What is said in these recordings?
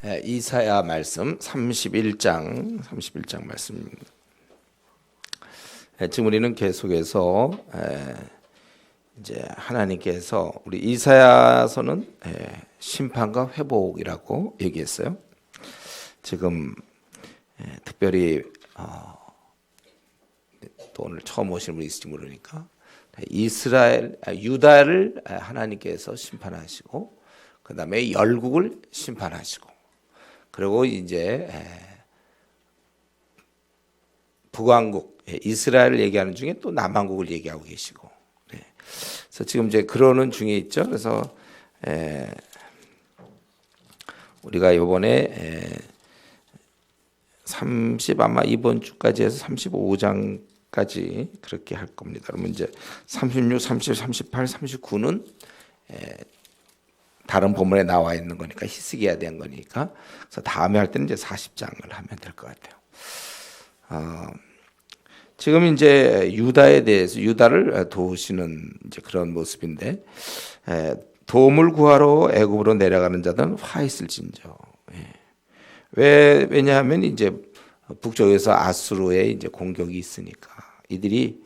이사야 말씀 31장 말씀입니다. 지금 우리는 계속해서 이제 하나님께서 우리 이사야서는 심판과 회복이라고 얘기했어요. 지금 특별히 또 오늘 처음 오신 분이 있을지 모르니까 유다를 하나님께서 심판하시고 그 다음에 열국을 심판하시고 그리고 이제 북왕국 이스라엘을 얘기하는 중에 또 남왕국을 얘기하고 계시고, 그래서 지금 이제 그러는 중에 있죠. 그래서 우리가 이번에 아마 이번 주까지 해서 35장까지 그렇게 할 겁니다. 그러면 이제 36, 37, 38, 39는 다른 본문에 나와 있는 거니까 히스기야에 대한 거니까, 그래서 다음에 할 때는 이제 40장을 하면 될 것 같아요. 지금 이제 유다에 대해서 유다를 도우시는 이제 그런 모습인데, 도움을 구하러 애굽으로 내려가는 자들은 화 있을진저. 왜냐하면 이제 북쪽에서 아수르의 이제 공격이 있으니까 이들이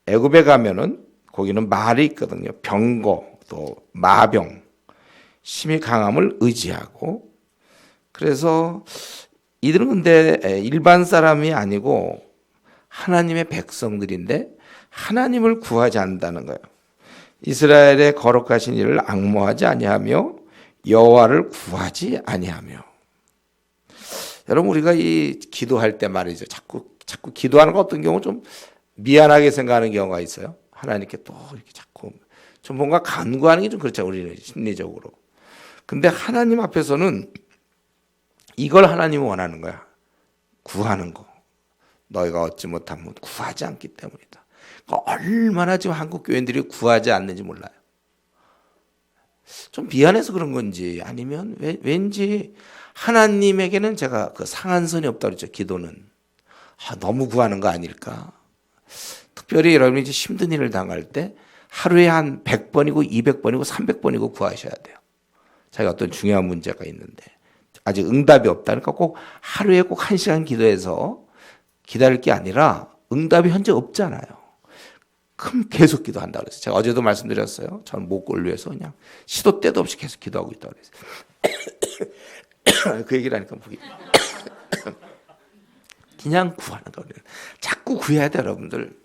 애굽에 가면은 거기는 말이 있거든요. 병거 또 마병. 힘이 강함을 의지하고, 그래서 이들은 근데 일반 사람이 아니고 하나님의 백성들인데 하나님을 구하지 않는다는 거예요. 이스라엘의 거룩하신 이를 앙모하지 아니하며 여호와를 구하지 아니하며. 여러분, 우리가 이 기도할 때 말이죠. 자꾸 기도하는 거 어떤 경우 좀 미안하게 생각하는 경우가 있어요. 하나님께 또 이렇게 자꾸 좀 뭔가 간구하는 게 좀 그렇죠. 우리는 심리적으로. 근데 하나님 앞에서는 이걸 하나님이 원하는 거야. 구하는 거. 너희가 얻지 못하면 구하지 않기 때문이다. 그러니까 얼마나 지금 한국 교인들이 구하지 않는지 몰라요. 좀 미안해서 그런 건지 아니면 왠지 하나님에게는 제가 그 상한선이 없다고 그랬죠. 기도는. 너무 구하는 거 아닐까. 특별히 여러분이 이제 힘든 일을 당할 때 하루에 한 100번이고 200번이고 300번이고 구하셔야 돼요. 자기가 어떤 중요한 문제가 있는데 아직 응답이 없다. 그러니까 꼭 하루에 꼭 1시간 기도해서 기다릴 게 아니라 응답이 현재 없잖아요. 그럼 계속 기도한다고 그랬어요. 제가 어제도 말씀드렸어요. 저는 목골 위해서 그냥 시도 때도 없이 계속 기도하고 있다고 그랬어요. 그 얘기를 하니까 목이 그냥 구하는 거예요. 자꾸 구해야 돼요, 여러분들.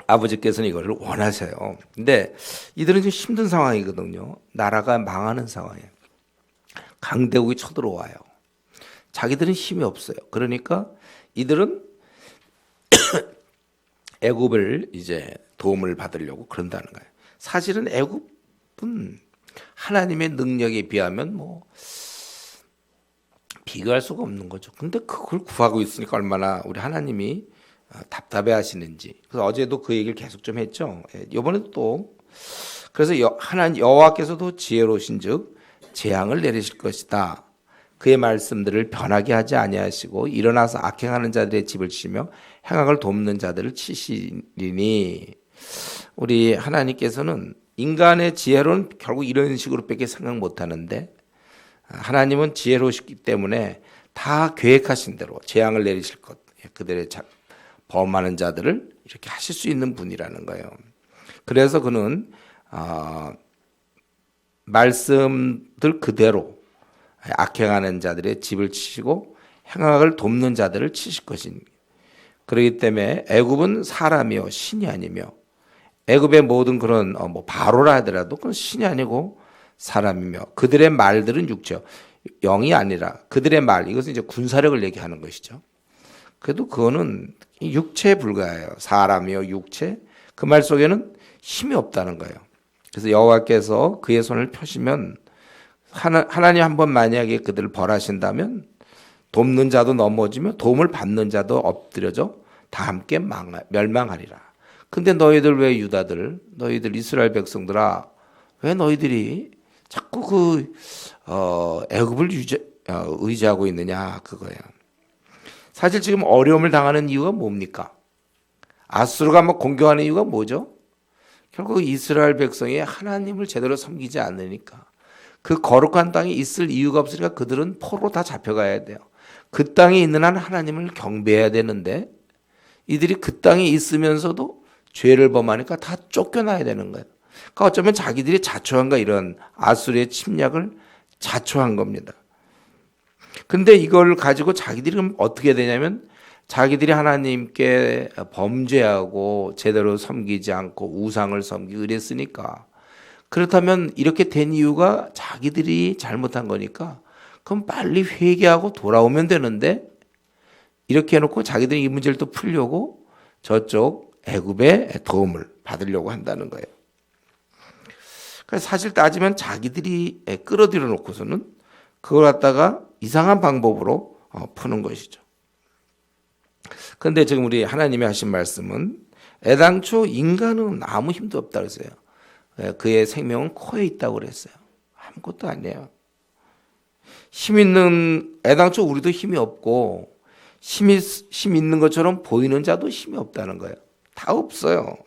아버지께서는 이거를 원하세요. 근데 이들은 좀 힘든 상황이거든요. 나라가 망하는 상황이에요. 강대국이 쳐들어와요. 자기들은 힘이 없어요. 그러니까 이들은 애굽을 이제 도움을 받으려고 그런다는 거예요. 사실은 애굽은 하나님의 능력에 비하면 뭐 비교할 수가 없는 거죠. 근데 그걸 구하고 있으니까 얼마나 우리 하나님이 답답해 하시는지. 그래서 어제도 그 얘기를 계속 좀 했죠. 이번에도 또. 그래서 하나님 여호와께서도 지혜로우신즉 재앙을 내리실 것이다. 그의 말씀들을 변하게 하지 아니하시고 일어나서 악행하는 자들의 집을 치며 행악을 돕는 자들을 치시리니. 우리 하나님께서는 인간의 지혜로는 결국 이런 식으로밖에 생각 못하는데 하나님은 지혜로우시기 때문에 다 계획하신 대로 재앙을 내리실 것. 그들의 범하는 자들을 이렇게 하실 수 있는 분이라는 거예요. 그래서 그는 말씀들 그대로 악행하는 자들의 집을 치시고 행악을 돕는 자들을 치실 것입니다. 그렇기 때문에 애굽은 사람이요 신이 아니며, 애굽의 모든 그런 뭐 바로라 하더라도 그건 신이 아니고 사람이며, 그들의 말들은 육체요 영이 아니라 그들의 말, 이것은 이제 군사력을 얘기하는 것이죠. 그래도 그거는 육체에 불과해요. 사람이요 육체. 그 말 속에는 힘이 없다는 거예요. 그래서 여호와께서 그의 손을 펴시면 하나님 한번 만약에 그들을 벌하신다면 돕는 자도 넘어지며 도움을 받는 자도 엎드려져 다 함께 멸망하리라. 근데 너희들 왜 유다들, 너희들 이스라엘 백성들아, 왜 너희들이 자꾸 애굽을 의지하고 있느냐, 그거예요. 사실 지금 어려움을 당하는 이유가 뭡니까? 아수르가 막 공격하는 이유가 뭐죠? 결국 이스라엘 백성이 하나님을 제대로 섬기지 않으니까. 그 거룩한 땅에 있을 이유가 없으니까 그들은 포로 다 잡혀가야 돼요. 그 땅에 있는 한 하나님을 경배해야 되는데 이들이 그 땅에 있으면서도 죄를 범하니까 다 쫓겨나야 되는 거예요. 그러니까 어쩌면 자기들이 자초한 거 이런 아수르의 침략을 자초한 겁니다. 근데 이걸 가지고 자기들이 그럼 어떻게 되냐면 자기들이 하나님께 범죄하고 제대로 섬기지 않고 우상을 섬기고 이랬으니까 그렇다면 이렇게 된 이유가 자기들이 잘못한 거니까 그럼 빨리 회개하고 돌아오면 되는데 이렇게 해놓고 자기들이 이 문제를 또 풀려고 저쪽 애굽의 도움을 받으려고 한다는 거예요. 그래서 사실 따지면 자기들이 끌어들여 놓고서는 그걸 갖다가 이상한 방법으로 푸는 것이죠. 그런데 지금 우리 하나님이 하신 말씀은 애당초 인간은 아무 힘도 없다 그랬어요. 그의 생명은 코에 있다고 그랬어요. 아무것도 아니에요. 힘 있는 애당초 우리도 힘이 없고 힘 있는 것처럼 보이는 자도 힘이 없다는 거예요. 다 없어요.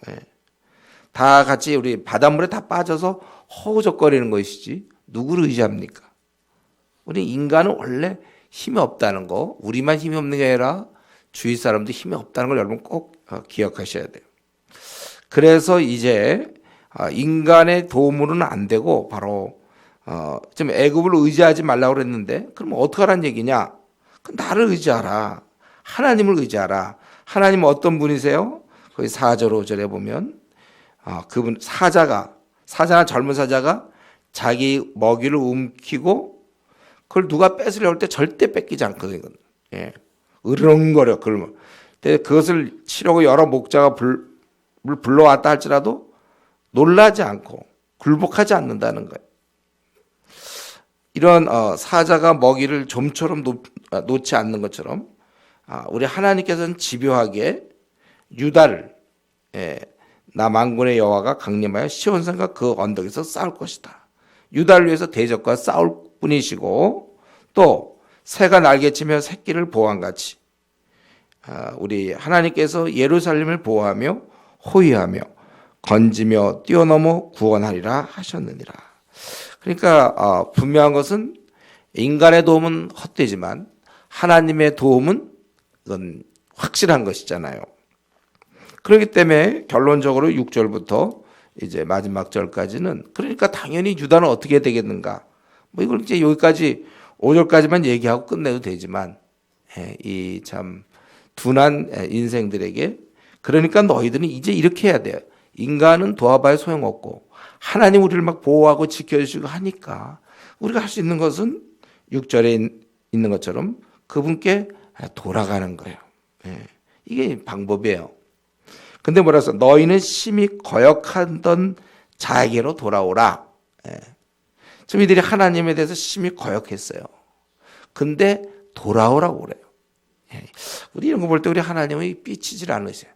다 같이 우리 바닷물에 다 빠져서 허우적거리는 것이지 누구를 의지합니까? 우리 인간은 원래 힘이 없다는 거, 우리만 힘이 없는 게 아니라 주위 사람도 힘이 없다는 걸 여러분 꼭 기억하셔야 돼요. 그래서 이제 인간의 도움으로는 안 되고 바로 좀 애굽을 의지하지 말라고 그랬는데 그럼 어떻게 하라는 얘기냐? 나를 의지하라. 하나님을 의지하라. 하나님은 어떤 분이세요? 거기 4절 5절에 보면 그분 사자나 젊은 사자가 자기 먹이를 움키고 그걸 누가 뺏으려고 할 때 절대 뺏기지 않거든요. 예. 으르렁거려. 그것을 치려고 여러 목자가 불러왔다 할지라도 놀라지 않고 굴복하지 않는다는 거예요. 이런 사자가 먹이를 좀처럼 놓지 않는 것처럼 우리 하나님께서는 집요하게 유다를 나 만군의 여호와가 강림하여 시온산과 그 언덕에서 싸울 것이다. 유다를 위해서 대적과 싸울 뿐이시고 또 새가 날개치며 새끼를 보호한같이 우리 하나님께서 예루살렘을 보호하며 호위하며 건지며 뛰어넘어 구원하리라 하셨느니라. 그러니까 분명한 것은 인간의 도움은 헛되지만 하나님의 도움은 이건 확실한 것이잖아요. 그렇기 때문에 결론적으로 6절부터 이제 마지막 절까지는 그러니까 당연히 유다는 어떻게 되겠는가? 뭐 이걸 이제 여기까지 5절까지만 얘기하고 끝내도 되지만 이 참 둔한 인생들에게 그러니까 너희들은 이제 이렇게 해야 돼요. 인간은 도와봐야 소용없고 하나님 우리를 막 보호하고 지켜주시고 하니까 우리가 할 수 있는 것은 6절에 있는 것처럼 그분께 돌아가는 거예요. 이게 방법이에요. 근데 뭐라 써? 너희는 심히 거역하던 자에게로 돌아오라. 지금 이들이 하나님에 대해서 심히 거역했어요. 근데 돌아오라고 그래요. 우리 이런 거 볼 때 우리 하나님이 삐치질 않으세요.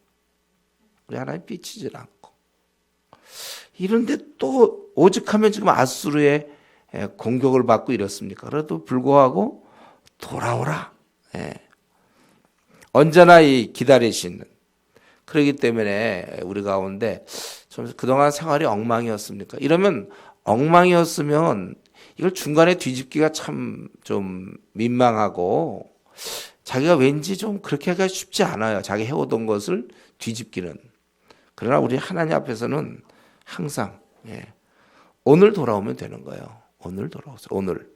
우리 하나님 삐치질 않고. 이런데 또 오죽하면 지금 아수르의 공격을 받고 이렇습니까? 그래도 불구하고 돌아오라. 언제나 이 기다리시는. 그렇기 때문에 우리 가운데 좀 그동안 생활이 엉망이었습니까? 이러면 엉망이었으면 이걸 중간에 뒤집기가 참 좀 민망하고 자기가 왠지 좀 그렇게 하기가 쉽지 않아요. 자기 해오던 것을 뒤집기는. 그러나 우리 하나님 앞에서는 항상 오늘 돌아오면 되는 거예요. 오늘 돌아오세요. 오늘.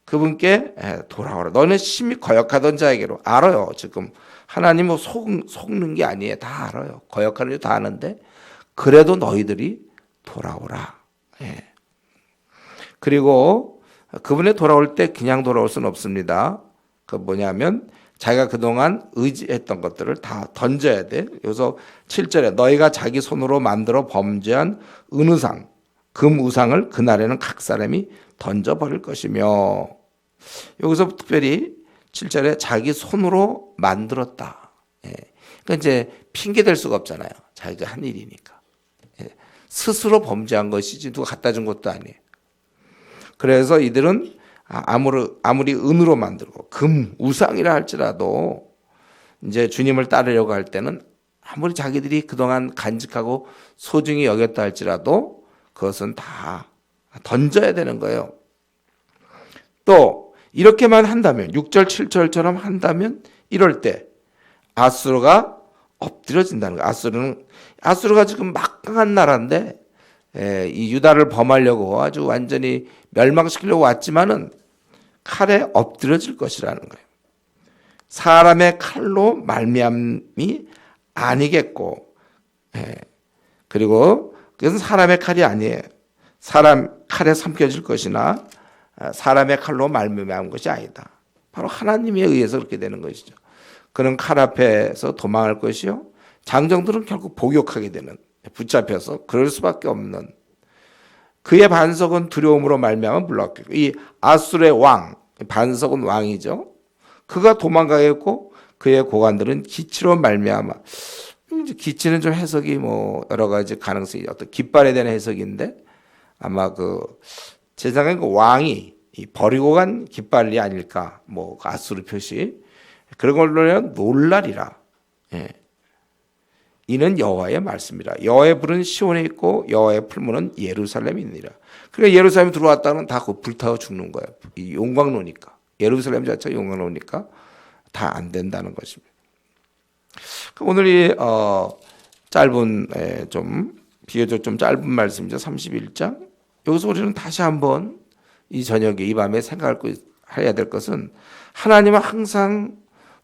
그분께 돌아오라. 너는 심히 거역하던 자에게로. 알아요. 지금 하나님 뭐 속는 게 아니에요. 다 알아요. 거역하는 줄 다 아는데 그래도 너희들이 돌아오라. 그리고 그분에 돌아올 때 그냥 돌아올 수는 없습니다. 그 뭐냐면 자기가 그동안 의지했던 것들을 다 던져야 돼. 여기서 7절에 너희가 자기 손으로 만들어 범죄한 은우상, 금우상을 그날에는 각 사람이 던져버릴 것이며 여기서 특별히 7절에 자기 손으로 만들었다. 그러니까 이제 핑계 댈 수가 없잖아요. 자기가 한 일이니까. 스스로 범죄한 것이지 누가 갖다 준 것도 아니에요. 그래서 이들은 아무리 은으로 만들고 금, 우상이라 할지라도 이제 주님을 따르려고 할 때는 아무리 자기들이 그동안 간직하고 소중히 여겼다 할지라도 그것은 다 던져야 되는 거예요. 또 이렇게만 한다면 6절 7절처럼 한다면 이럴 때 아수르가 엎드려진다는 거예요. 아수르가 지금 막강한 나라인데 이 유다를 범하려고 아주 완전히 멸망시키려고 왔지만은 칼에 엎드려질 것이라는 거예요. 사람의 칼로 말미암이 아니겠고, 그리고 그것은 사람의 칼이 아니에요. 사람 칼에 삼켜질 것이나 사람의 칼로 말미암은 것이 아니다. 바로 하나님에 의해서 그렇게 되는 것이죠. 그는 칼 앞에서 도망할 것이요, 장정들은 결국 복역하게 되는, 붙잡혀서 그럴 수밖에 없는, 그의 반석은 두려움으로 말미암아 물러갔고, 이 아수르의 왕, 반석은 왕이죠. 그가 도망가겠고 그의 고관들은 기치로 말미암아, 기치는 좀 해석이 뭐 여러 가지 가능성이, 어떤 깃발에 대한 해석인데 아마 제 생각엔 그 왕이 버리고 간 깃발이 아닐까, 뭐 아수르 표시, 그런 걸로는 놀라리라. 이는 여호와의 말씀이라. 여호와의 불은 시온에 있고 여호와의 풀무는 예루살렘에 있느니라. 그러니까 예루살렘에 들어왔다는 다 불타고 죽는 거예요. 이 용광로니까. 예루살렘 자체가 용광로니까 다 안 된다는 것입니다. 오늘 이 짧은, 좀 비교적 좀 짧은 말씀이죠. 31장. 여기서 우리는 다시 한번 이 저녁에, 이 밤에 생각해야 될 것은, 하나님은 항상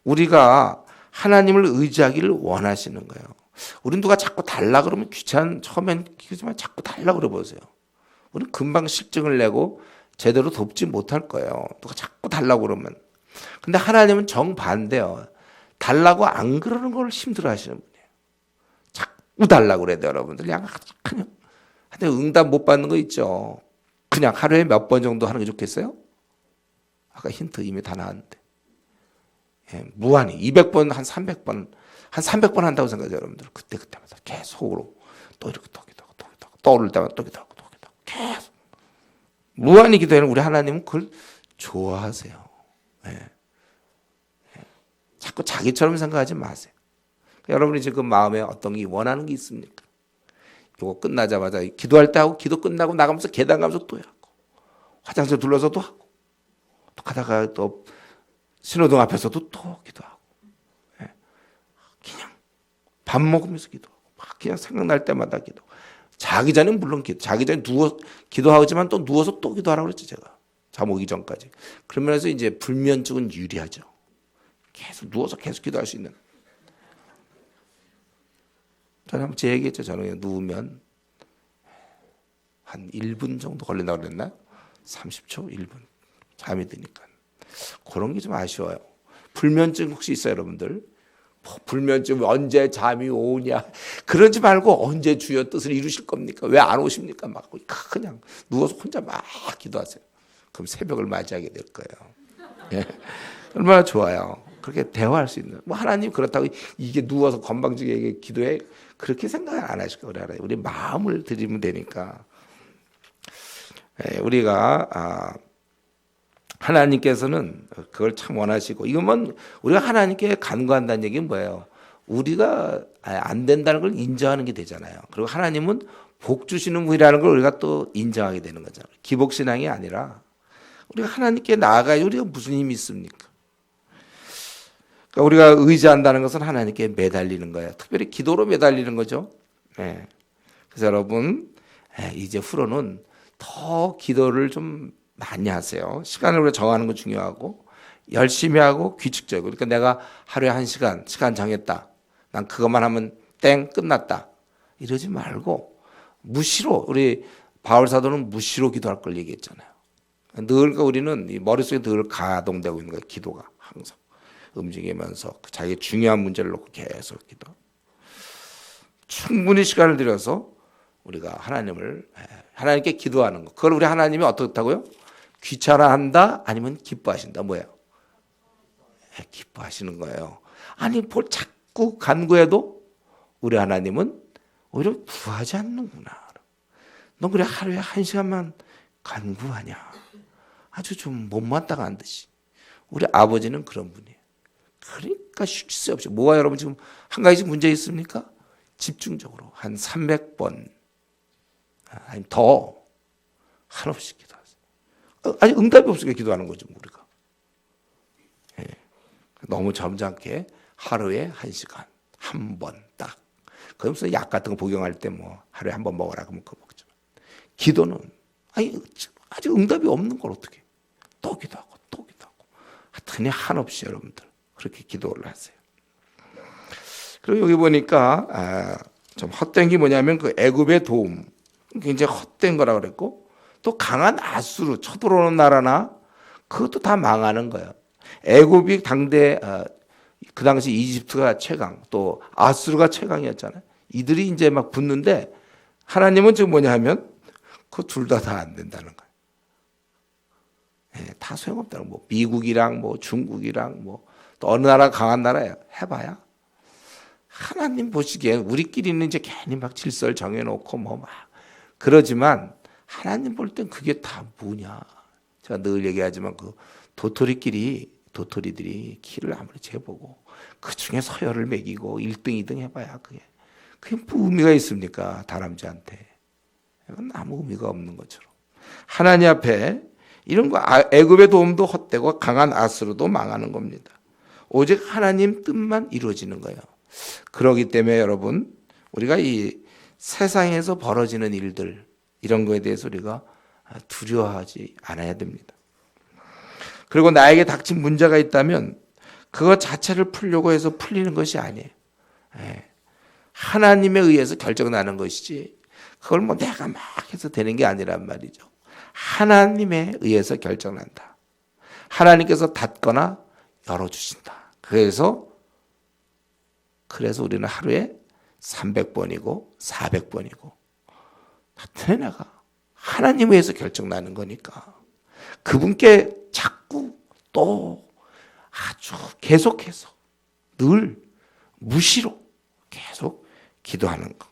우리가 하나님을 의지하기를 원하시는 거예요. 우린 누가 자꾸 달라 그러면 처음엔 귀찮지만 자꾸 달라 그래 보세요. 우리는 금방 실증을 내고 제대로 돕지 못할 거예요. 누가 자꾸 달라고 그러면. 근데 하나님은 정반대요. 달라고 안 그러는 걸 힘들어 하시는 분이에요. 자꾸 달라고 그래야 돼요, 여러분들. 그냥 응답 못 받는 거 있죠. 그냥 하루에 몇 번 정도 하는 게 좋겠어요? 아까 힌트 이미 다 나왔는데. 무한히 200번, 한 300번, 한 300번 한다고 생각해요, 여러분들. 그때마다 계속으로 또 이렇게 또 기도하고, 또 기도하고, 떠오를 때마다 또 기도하고, 또 기도하고, 계속. 무한히 기도하는 우리 하나님은 그걸 좋아하세요. 자꾸 자기처럼 생각하지 마세요. 여러분이 지금 마음에 어떤 게 원하는 게 있습니까? 이거 끝나자마자 기도할 때 하고, 기도 끝나고 나가면서 계단 가면서 또 하고, 화장실 둘러서도 하고, 또 가다가 또 신호등 앞에서도 또 기도하고, 그냥 밥 먹으면서 기도하고, 막 그냥 생각날 때마다 기도. 자기 전에는 물론 자기 전에 기도하지만 또 누워서 또 기도하라고 그랬죠, 제가. 잠 오기 전까지. 그러면서 이제 불면증은 유리하죠. 계속 누워서 계속 기도할 수 있는. 저는 한번 제 얘기했죠. 저는 누우면 한 1분 정도 걸린다고 그랬나요? 30초, 1분. 잠이 드니까. 그런 게 좀 아쉬워요. 불면증 혹시 있어요, 여러분들? 불면증 언제 잠이 오냐. 그러지 말고 언제 주여 뜻을 이루실 겁니까? 왜 안 오십니까? 막 그냥 누워서 혼자 막 기도하세요. 그럼 새벽을 맞이하게 될 거예요. 얼마나 좋아요. 그렇게 대화할 수 있는. 뭐 하나님 그렇다고 이게 누워서 건방지게 기도해, 그렇게 생각 안 하실 거예요. 우리 마음을 드리면 되니까. 우리가 하나님께서는 그걸 참 원하시고, 이거면 우리가 하나님께 간구한다는 얘기는 뭐예요? 우리가 안 된다는 걸 인정하는 게 되잖아요. 그리고 하나님은 복 주시는 분이라는 걸 우리가 또 인정하게 되는 거잖아요. 기복신앙이 아니라 우리가 하나님께 나아가야 우리가 무슨 힘이 있습니까? 그러니까 우리가 의지한다는 것은 하나님께 매달리는 거예요. 특별히 기도로 매달리는 거죠. 그래서 여러분, 이제 후로는 더 기도를 좀 많이 하세요. 시간을 우리가 정하는 건 중요하고, 열심히 하고 규칙적으로. 그러니까 내가 하루에 1시간, 시간 정했다. 난 그것만 하면 땡, 끝났다. 이러지 말고 무시로, 우리 바울 사도는 무시로 기도할 걸 얘기했잖아요. 늘 우리는 이 머릿속에 늘 가동되고 있는 거예요. 기도가 항상 움직이면서 자기 중요한 문제를 놓고 계속 기도. 충분히 시간을 들여서 우리가 하나님께 기도하는 거. 그걸 우리 하나님이 어떻다고요? 귀찮아한다 아니면 기뻐하신다. 뭐예요? 기뻐하시는 거예요. 아니 뭘 자꾸 간구해도 우리 하나님은 오히려 구하지 않는구나. 너 그래 하루에 1시간만 간구하냐. 아주 좀 못마땅 한 듯이. 우리 아버지는 그런 분이에요. 그러니까 쉴 새 없이. 뭐가 여러분 지금 한 가지 문제 있습니까? 집중적으로 한 300번 아니면 더 한없이 기도하세요. 아직 응답이 없으니까 기도하는 거죠, 우리가. 예. 너무 점잖게 하루에 1시간, 한 번 딱. 그러면서 약 같은 거 복용할 때 뭐 하루에 한 번 먹으라 그러면 그거 먹죠. 기도는 아직 응답이 없는 걸 어떻게 또 기도하고 또 기도하고 하여튼 한없이 여러분들 그렇게 기도를 하세요. 그리고 여기 보니까 좀 헛된 게 뭐냐면 그 애굽의 도움 굉장히 헛된 거라고 그랬고 또 강한 아수르 쳐들어오는 나라나 그것도 다 망하는 거예요. 애굽이 당대 그 당시 이집트가 최강 또 아수르가 최강이었잖아요. 이들이 이제 막 붙는데 하나님은 지금 뭐냐 하면 그 둘 다 안 된다는 거예요. 네, 다 소용없다는 뭐 미국이랑 뭐 중국이랑 뭐 또 어느 나라 강한 나라야 해봐야 하나님 보시기엔 우리끼리는 이제 괜히 막 질서를 정해놓고 뭐 막 그러지만 하나님 볼 땐 그게 다 뭐냐. 제가 늘 얘기하지만 그 도토리들이 키를 아무리 재보고 그 중에 서열을 매기고 1등, 2등 해봐야 그게 뭐 의미가 있습니까? 다람쥐한테. 이건 아무 의미가 없는 것처럼. 하나님 앞에 이런 거 애굽의 도움도 헛되고 강한 아수르도 망하는 겁니다. 오직 하나님 뜻만 이루어지는 거예요. 그렇기 때문에 여러분 우리가 이 세상에서 벌어지는 일들 이런 거에 대해서 우리가 두려워하지 않아야 됩니다. 그리고 나에게 닥친 문제가 있다면 그것 자체를 풀려고 해서 풀리는 것이 아니에요. 하나님에 의해서 결정나는 것이지 그걸 뭐 내가 막 해서 되는 게 아니란 말이죠. 하나님에 의해서 결정난다. 하나님께서 닫거나 열어주신다. 그래서 우리는 하루에 300번이고 400번이고 하여튼 내가 하나님에 의해서 결정나는 거니까 그분께 자꾸 또 아주 계속해서 늘 무시로 계속 기도하는 거.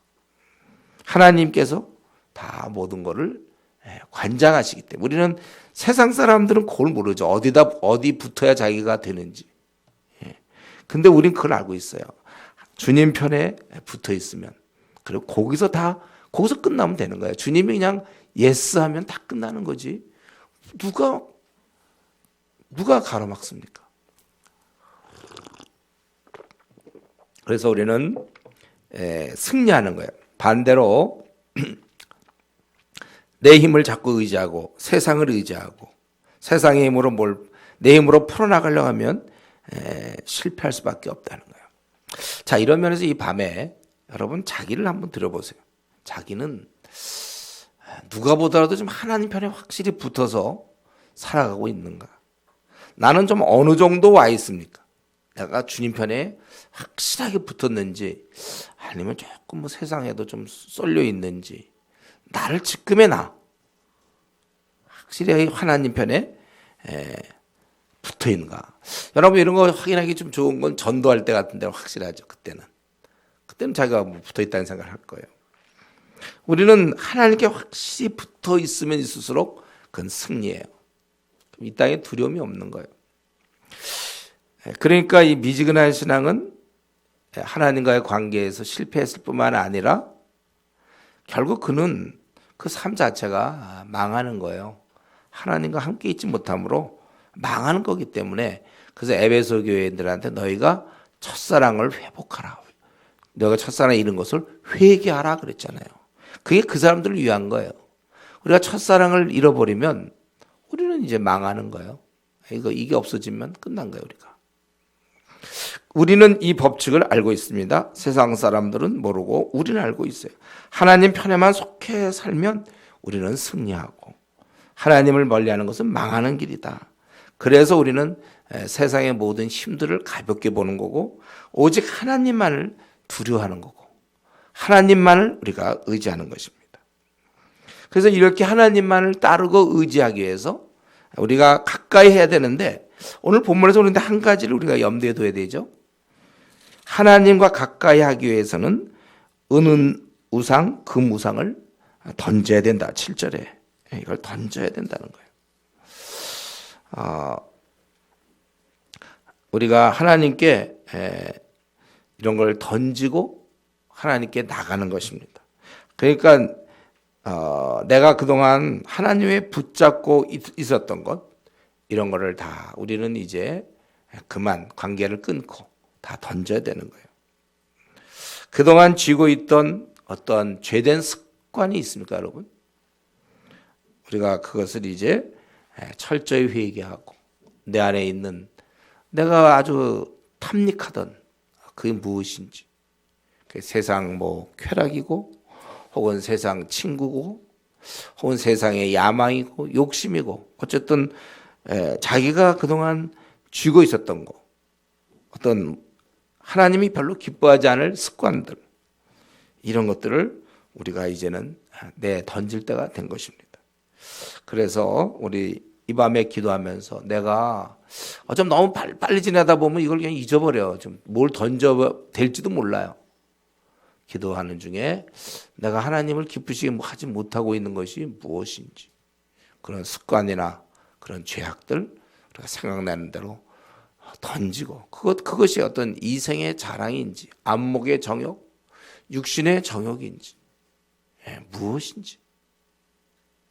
하나님께서 다 모든 거를 관장하시기 때문에 우리는 세상 사람들은 그걸 모르죠. 어디 붙어야 자기가 되는지. 근데 우린 그걸 알고 있어요. 주님 편에 붙어 있으면 그리고 거기서 끝나면 되는 거예요. 주님이 그냥 예스 하면 다 끝나는 거지. 누가 가로막습니까? 그래서 우리는 승리하는 거예요. 반대로 내 힘을 자꾸 의지하고 세상을 의지하고 세상의 힘으로 내 힘으로 풀어나가려고 하면 실패할 수밖에 없다는 거예요. 자, 이런 면에서 이 밤에 여러분 자기를 한번 들어보세요. 자기는 누가 보더라도 좀 하나님 편에 확실히 붙어서 살아가고 있는가? 나는 좀 어느 정도 와 있습니까? 내가 주님 편에 확실하게 붙었는지 아니면 조금 뭐 세상에도 좀 쏠려 있는지 나를 지금의 나 확실히 하나님 편에 붙어 있는가? 여러분 이런 거 확인하기 좀 좋은 건 전도할 때 같은 데는 확실하죠. 그때는 자기가 붙어 있다는 생각을 할 거예요. 우리는 하나님께 확실히 붙어 있으면 있을수록 그건 승리예요. 이 땅에 두려움이 없는 거예요. 그러니까 이 미지근한 신앙은 하나님과의 관계에서 실패했을 뿐만 아니라 결국 그는 그 삶 자체가 망하는 거예요. 하나님과 함께 있지 못함으로 망하는 거기 때문에 그래서 에베소 교회인들한테 너희가 첫사랑을 회복하라. 너희가 첫사랑 잃은 것을 회개하라 그랬잖아요. 그게 그 사람들을 위한 거예요. 우리가 첫사랑을 잃어버리면 우리는 이제 망하는 거예요. 이게 없어지면 끝난 거예요, 우리가. 우리는 이 법칙을 알고 있습니다. 세상 사람들은 모르고 우리는 알고 있어요. 하나님 편에만 속해 살면 우리는 승리하고 하나님을 멀리하는 것은 망하는 길이다. 그래서 우리는 세상의 모든 힘들을 가볍게 보는 거고 오직 하나님만을 두려워하는 거고 하나님만을 우리가 의지하는 것입니다. 그래서 이렇게 하나님만을 따르고 의지하기 위해서 우리가 가까이 해야 되는데 오늘 본문에서 그런데 한 가지를 우리가 염두에 둬야 되죠. 하나님과 가까이 하기 위해서는 은 우상, 금 우상을 던져야 된다. 7절에 이걸 던져야 된다는 거예요. 우리가 하나님께 이런 걸 던지고 하나님께 나가는 것입니다. 그러니까 내가 그동안 하나님의 붙잡고 있었던 것, 이런 거를 다 우리는 이제 그만 관계를 끊고 다 던져야 되는 거예요. 그동안 쥐고 있던 어떤 죄된 습관이 있습니까, 여러분? 우리가 그것을 이제 철저히 회개하고 내 안에 있는 내가 아주 탐닉하던 그게 무엇인지, 세상 뭐 쾌락이고 혹은 세상 친구고 혹은 세상의 야망이고 욕심이고 어쨌든 자기가 그동안 쥐고 있었던 거, 어떤 하나님이 별로 기뻐하지 않을 습관들, 이런 것들을 우리가 이제는 던질 때가 된 것입니다. 그래서 우리 이 밤에 기도하면서 내가 좀 너무 빨리 지나다 보면 이걸 그냥 잊어버려. 좀 뭘 던져 될지도 몰라요. 기도하는 중에 내가 하나님을 기쁘시게 하지 못하고 있는 것이 무엇인지, 그런 습관이나 그런 죄악들 우리가 생각나는 대로 던지고, 그것이 어떤 이생의 자랑인지 안목의 정욕, 육신의 정욕인지 무엇인지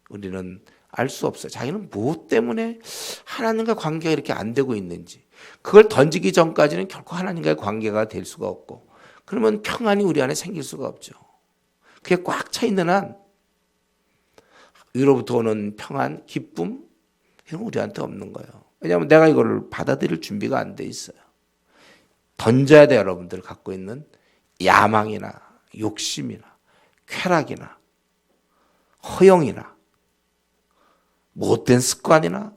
우리는 알 수 없어요. 자기는 무엇 때문에 하나님과 관계가 이렇게 안 되고 있는지, 그걸 던지기 전까지는 결코 하나님과의 관계가 될 수가 없고, 그러면 평안이 우리 안에 생길 수가 없죠. 그게 꽉 차 있는 한 위로부터 오는 평안, 기쁨, 이런 건 우리한테 없는 거예요. 왜냐하면 내가 이걸 받아들일 준비가 안 돼 있어요. 던져야 돼. 여러분들 갖고 있는 야망이나 욕심이나 쾌락이나 허영이나 못된 습관이나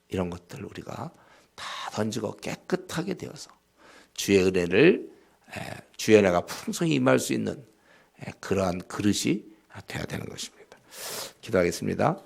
이런 것들을 우리가 다 던지고 깨끗하게 되어서 주의 은혜를, 주의 은혜가 풍성히 임할 수 있는 그러한 그릇이 되어야 되는 것입니다. 기도하겠습니다.